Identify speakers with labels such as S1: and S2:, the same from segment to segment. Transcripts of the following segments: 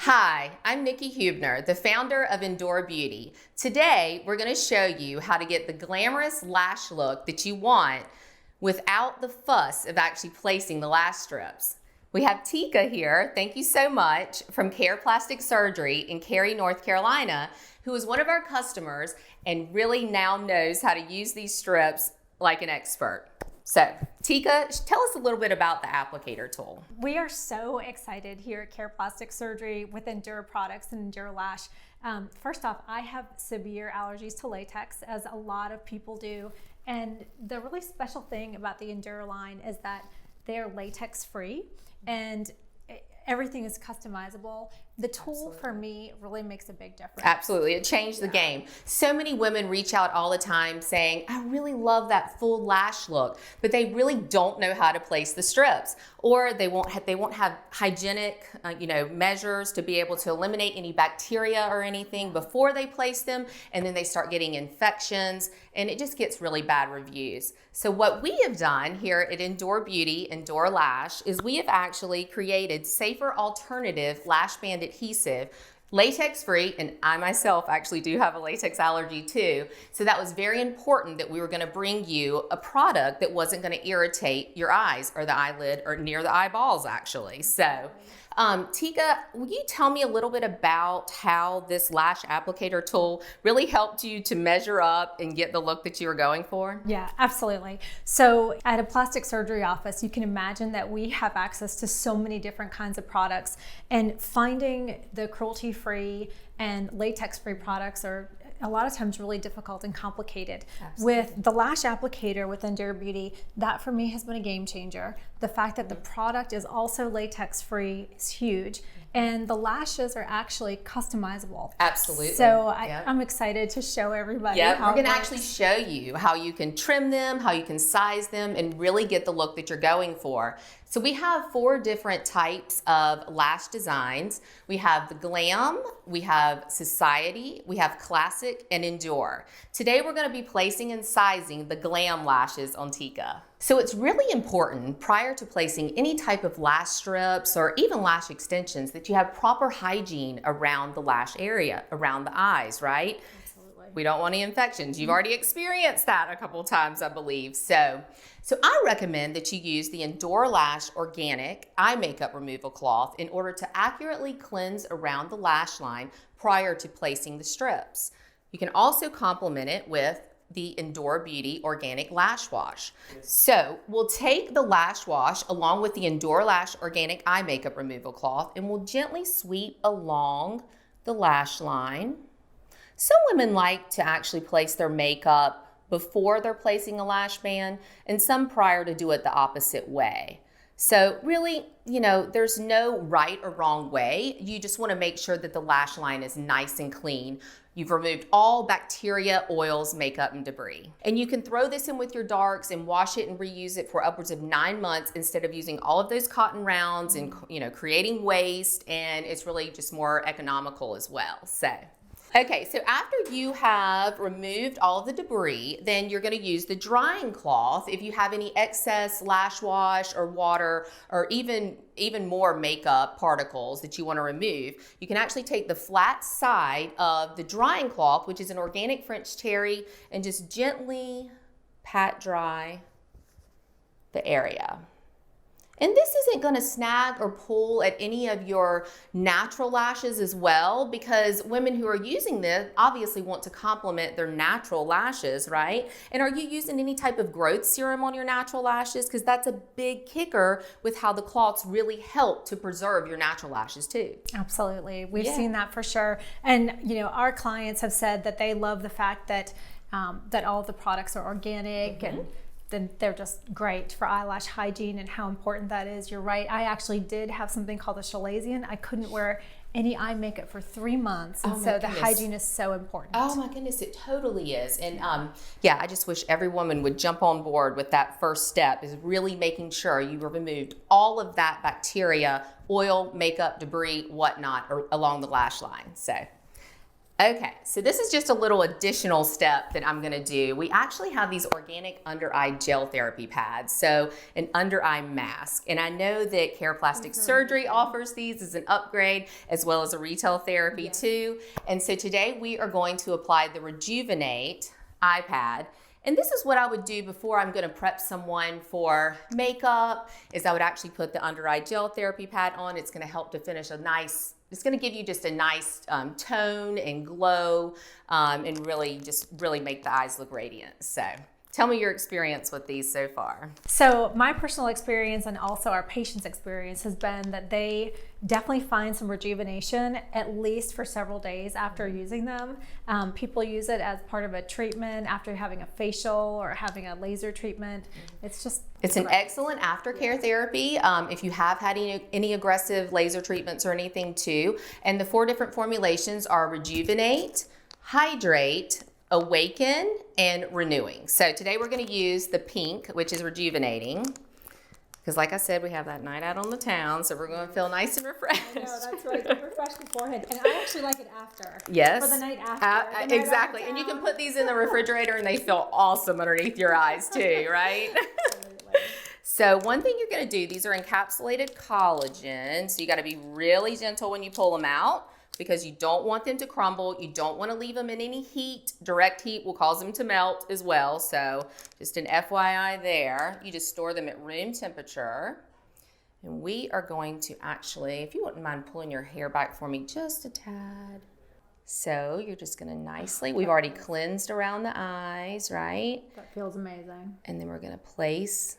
S1: Hi, I'm Nikki Hubner, the founder of Endure Beauty. Today, we're going to show you how to get the glamorous lash look that you want without the fuss of actually placing the lash strips. We have Tika here, thank you so much, from Care Plastic Surgery in Cary, North Carolina, who is one of our customers and really now knows how to use these strips like an expert. So, Tika, tell us a little bit about the applicator tool.
S2: We are so excited here at Care Plastic Surgery with Endure products and Endure Lash. First off, I have severe allergies to latex, as a lot of people do. And the really special thing about the Endure line is that they're latex free and everything is customizable. The tool for me really makes a big difference.
S1: Absolutely, it changed the game. So many women reach out all the time saying, I really love that full lash look, but they really don't know how to place the strips, or they won't have hygienic measures to be able to eliminate any bacteria or anything before they place them, and then they start getting infections, and it just gets really bad reviews. So what we have done here at Endure Beauty, Endure Lash, is we have actually created safer alternative lash band adhesive, latex free, and I myself actually do have a latex allergy too. So that was very important that we were going to bring you a product that wasn't going to irritate your eyes or the eyelid or near the eyeballs actually. So Tika, will you tell me a little bit about how this lash applicator tool really helped you to measure up and get the look that you were going for?
S2: Yeah, absolutely. So at a plastic surgery office, you can imagine that we have access to so many different kinds of products, and finding the cruelty-free and latex-free products are a lot of times really difficult and complicated.
S1: Absolutely.
S2: With the lash applicator with Endure Beauty, that for me has been a game changer. The fact that the product is also latex free is huge, and the lashes are actually customizable.
S1: Absolutely.
S2: So I'm excited to show everybody.
S1: Yeah,
S2: how
S1: we're going to actually show you how you can trim them, how you can size them, and really get the look that you're going for. So we have 4 different types of lash designs. We have the Glam, we have Society, we have Classic, and Endure. Today we're going to be placing and sizing the Glam lashes on Tika. So it's really important prior to placing any type of lash strips or even lash extensions that you have proper hygiene around the lash area, around the eyes, right?
S2: Absolutely.
S1: We don't want any infections. You've already experienced that a couple times, I believe. So I recommend that you use the Endure Lash Organic Eye Makeup Removal Cloth in order to accurately cleanse around the lash line prior to placing the strips. You can also complement it with the Endure Beauty Organic Lash Wash. So we'll take the lash wash along with the Endure Lash Organic Eye Makeup Removal Cloth, and we'll gently sweep along the lash line. Some women like to actually place their makeup before they're placing a lash band, and some prior to do it the opposite way. So really, there's no right or wrong way. You just want to make sure that the lash line is nice and clean. You've removed all bacteria, oils, makeup, and debris. And you can throw this in with your darks and wash it and reuse it for upwards of 9 months instead of using all of those cotton rounds and creating waste, and it's really just more economical as well. Okay, so after you have removed all of the debris, then you're going to use the drying cloth. If you have any excess lash wash or water or even more makeup particles that you want to remove, you can actually take the flat side of the drying cloth, which is an organic French terry, and just gently pat dry the area. And this isn't going to snag or pull at any of your natural lashes as well, because women who are using this obviously want to complement their natural lashes, right? And are you using any type of growth serum on your natural lashes? Because that's a big kicker with how the cloths really help to preserve your natural lashes too.
S2: Absolutely. We've seen that for sure. And, our clients have said that they love the fact that that all of the products are organic, and then they're just great for eyelash hygiene and how important that is. You're right. I actually did have something called a chalazion. I couldn't wear any eye makeup for 3 months. And so the hygiene is so important.
S1: Oh my goodness, it totally is. And I just wish every woman would jump on board with that first step, is really making sure you removed all of that bacteria, oil, makeup, debris, whatnot, along the lash line. So Okay, so this is just a little additional step that I'm gonna do. We actually have these organic under eye gel therapy pads, so an under eye mask. And I know that Care Plastic Surgery offers these as an upgrade as well as a retail therapy too. And so today we are going to apply the Rejuvenate eye pad. And this is what I would do before I'm gonna prep someone for makeup, is I would actually put the under eye gel therapy pad on. It's gonna help to finish it's gonna give you just a nice tone and glow and really make the eyes look radiant. So tell me your experience with these so far.
S2: So my personal experience and also our patients' experience has been that they definitely find some rejuvenation at least for several days after using them. People use it as part of a treatment after having a facial or having a laser treatment. It's
S1: an excellent aftercare therapy if you have had any aggressive laser treatments or anything too. And the 4 different formulations are Rejuvenate, Hydrate, Awaken, and Renewing. So today we're going to use the pink, which is rejuvenating, because like I said, we have that night out on the town, so we're going to feel nice and refreshed.
S2: I know, that's right. Refresh the forehead. And I actually like it after.
S1: Yes.
S2: For the night after.
S1: Exactly. And you can put these in the refrigerator and they feel awesome underneath your eyes too, right?
S2: Absolutely.
S1: So one thing you're going to do, these are encapsulated collagen, so you got to be really gentle when you pull them out, because you don't want them to crumble. You don't want to leave them in any heat. Direct heat will cause them to melt as well. So just an FYI there. You just store them at room temperature. And we are going to actually, if you wouldn't mind pulling your hair back for me just a tad. So you're just going to nicely, we've already cleansed around the eyes, right?
S2: That feels amazing.
S1: And then we're going to place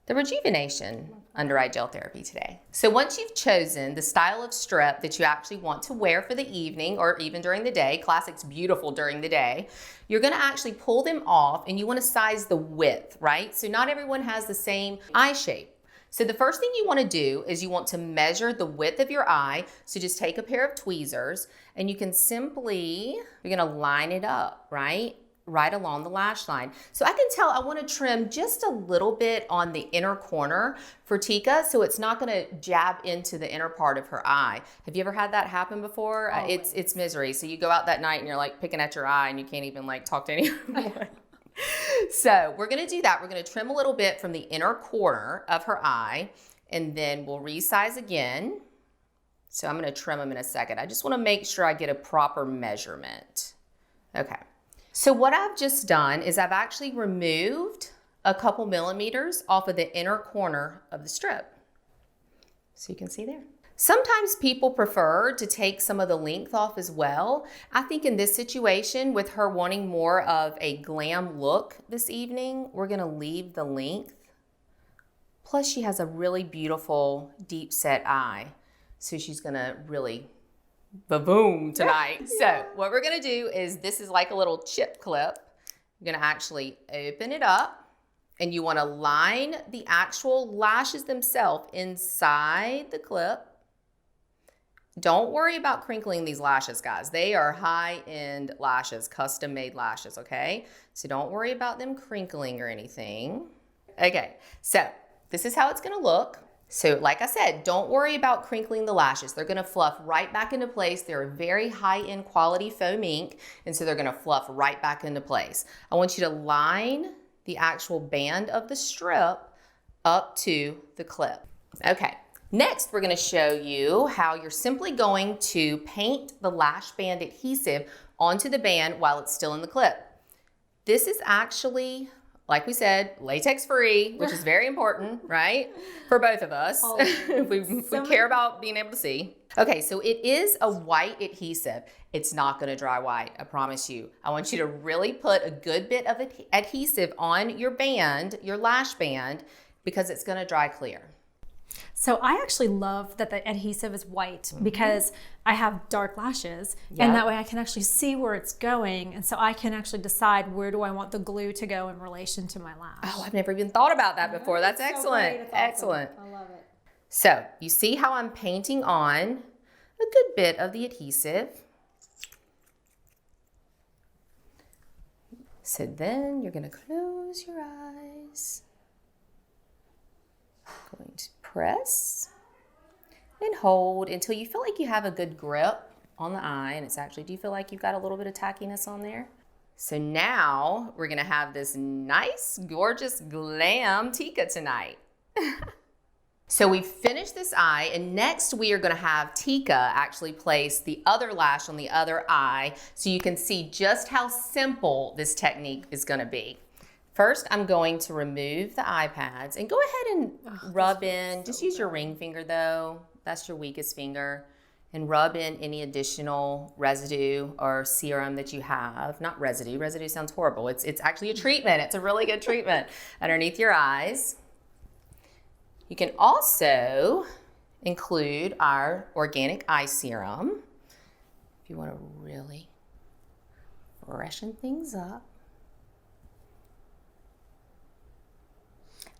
S1: the Rejuvenation under eye gel therapy today. So once you've chosen the style of strip that you actually want to wear for the evening or even during the day, classic's beautiful during the day, you're gonna actually pull them off and you wanna size the width, right? So not everyone has the same eye shape. So the first thing you wanna do is you want to measure the width of your eye. So just take a pair of tweezers and you can simply, you're gonna line it up, right along the lash line. So I can tell I want to trim just a little bit on the inner corner for Tika, so it's not going to jab into the inner part of her eye. Have you ever had that happen before? It's misery. So you go out that night and you're like picking at your eye and you can't even like talk to anyone. So we're going to do that. We're going to trim a little bit from the inner corner of her eye, and then we'll resize again. So I'm going to trim them in a second. I just want to make sure I get a proper measurement. Okay. So what I've just done is I've actually removed a couple millimeters off of the inner corner of the strip. So you can see there. Sometimes people prefer to take some of the length off as well. I think in this situation, with her wanting more of a glam look this evening, we're gonna leave the length. Plus she has a really beautiful deep set eye. So she's gonna really ba-boom tonight. Yeah. So what we're gonna do is, this is like a little chip clip. You're gonna actually open it up and you wanna line the actual lashes themselves inside the clip. Don't worry about crinkling these lashes, guys. They are high-end lashes, custom-made lashes, okay? So don't worry about them crinkling or anything. Okay, so this is how it's gonna look. So like I said, don't worry about crinkling the lashes. They're gonna fluff right back into place. They're a very high-end quality foam ink, and so they're gonna fluff right back into place. I want you to line the actual band of the strip up to the clip. Okay, next we're gonna show you how you're simply going to paint the lash band adhesive onto the band while it's still in the clip. This is actually, like we said, latex free, which is very important, right? For both of us, if we care about being able to see. Okay, so it is a white adhesive. It's not gonna dry white, I promise you. I want you to really put a good bit of adhesive on your band, your lash band, because it's gonna dry clear.
S2: So I actually love that the adhesive is white because I have dark lashes, and that way I can actually see where it's going, and so I can actually decide where do I want the glue to go in relation to my lash.
S1: Oh, I've never even thought about that before. That's excellent.
S2: Awesome.
S1: Excellent.
S2: I love it.
S1: So you see how I'm painting on a good bit of the adhesive. So then you're going to close your eyes. Going to press and hold until you feel like you have a good grip on the eye, and it's actually, do you feel like you've got a little bit of tackiness on there? So now we're gonna have this nice, gorgeous, glam Tika tonight. So we finished this eye, and next we are gonna have Tika actually place the other lash on the other eye so you can see just how simple this technique is gonna be. First, I'm going to remove the eye pads and go ahead and rub in, just use your ring finger though, that's your weakest finger, and rub in any additional residue or serum that you have. Not residue, residue sounds horrible. It's actually a treatment. It's a really good treatment underneath your eyes. You can also include our organic eye serum if you want to really freshen things up.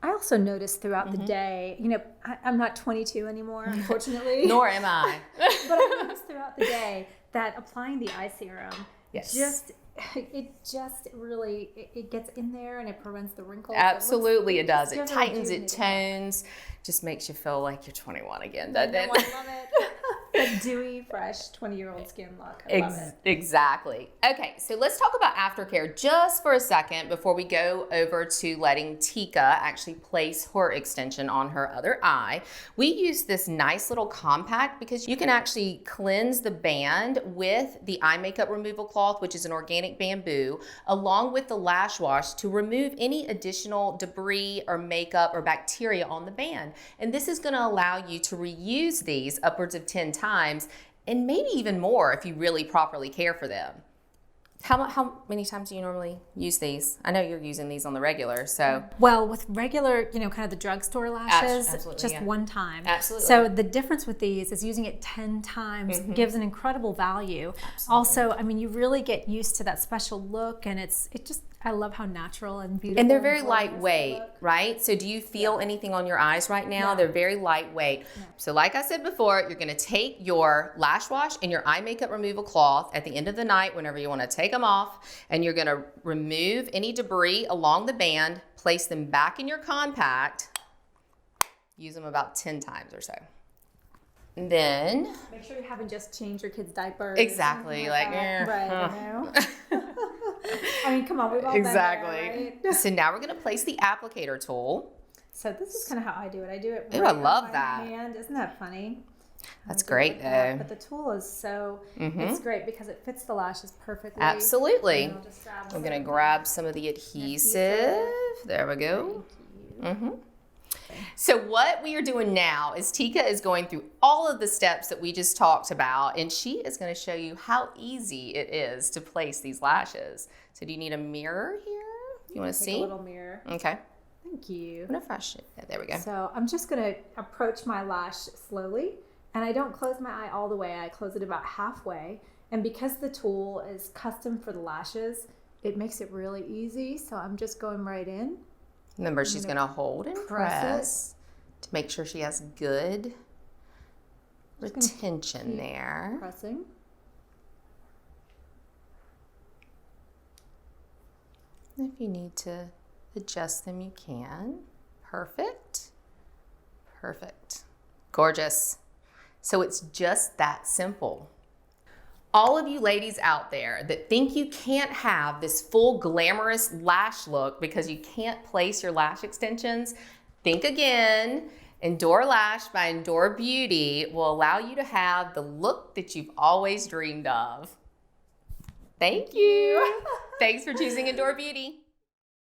S2: I also noticed throughout the day, you know, I'm not 22 anymore, unfortunately.
S1: Nor am I.
S2: But I noticed throughout the day that applying the eye serum, it just really gets in there and it prevents the wrinkles.
S1: Absolutely, it does. It tightens, it tones, just makes you feel like you're 21 again, doesn't it?
S2: I love it. That dewy, fresh 20-year-old skin look. I love it.
S1: Exactly. Okay, so let's talk about aftercare just for a second before we go over to letting Tika actually place her extension on her other eye. We use this nice little compact because you can actually cleanse the band with the eye makeup removal cloth, which is an organic bamboo, along with the lash wash to remove any additional debris or makeup or bacteria on the band. And this is going to allow you to reuse these upwards of 10 times and maybe even more if you really properly care for them. How many times do you normally use these? I know you're using these on the regular, so.
S2: Well, with regular, you know, kind of the drugstore lashes, just one time.
S1: Absolutely.
S2: So the difference with these is using it 10 times gives an incredible value. Absolutely. Also, I mean, you really get used to that special look, and I love how natural and beautiful.
S1: And they're very lightweight, right? So do you feel anything on your eyes right now? No. They're very lightweight. No. So like I said before, you're gonna take your lash wash and your eye makeup removal cloth at the end of the night, whenever you wanna take them off, and you're gonna remove any debris along the band, place them back in your compact, use them about 10 times or so. And then
S2: make sure you haven't just changed your kid's diapers.
S1: Exactly, like
S2: right. I mean, come on, we've all been there, right?
S1: So now we're gonna place the applicator tool.
S2: So this is kind of how I do it. I do it.
S1: Ooh, I love that.
S2: Hand. Isn't that funny?
S1: That's great, though.
S2: But the tool is so it's great because it fits the lashes perfectly.
S1: Absolutely. I'm gonna grab some of the adhesive. There we go. So what we are doing now is Tika is going through all of the steps that we just talked about, and she is going to show you how easy it is to place these lashes. So do you need a mirror here? You want to see?
S2: A little mirror.
S1: Okay.
S2: Thank you.
S1: I'm going to fresh it. There we go.
S2: So I'm just going to approach my lash slowly, and I don't close my eye all the way. I close it about halfway, and because the tool is custom for the lashes, it makes it really easy. So I'm just going right in.
S1: Remember, she's going to hold and press to make sure she has good retention there.
S2: Pressing.
S1: If you need to adjust them, you can. Perfect. Perfect. Gorgeous. So it's just that simple. All of you ladies out there that think you can't have this full glamorous lash look because you can't place your lash extensions, think again. Endure Lash by Endure Beauty will allow you to have the look that you've always dreamed of. Thank you. Thanks for choosing Endure Beauty.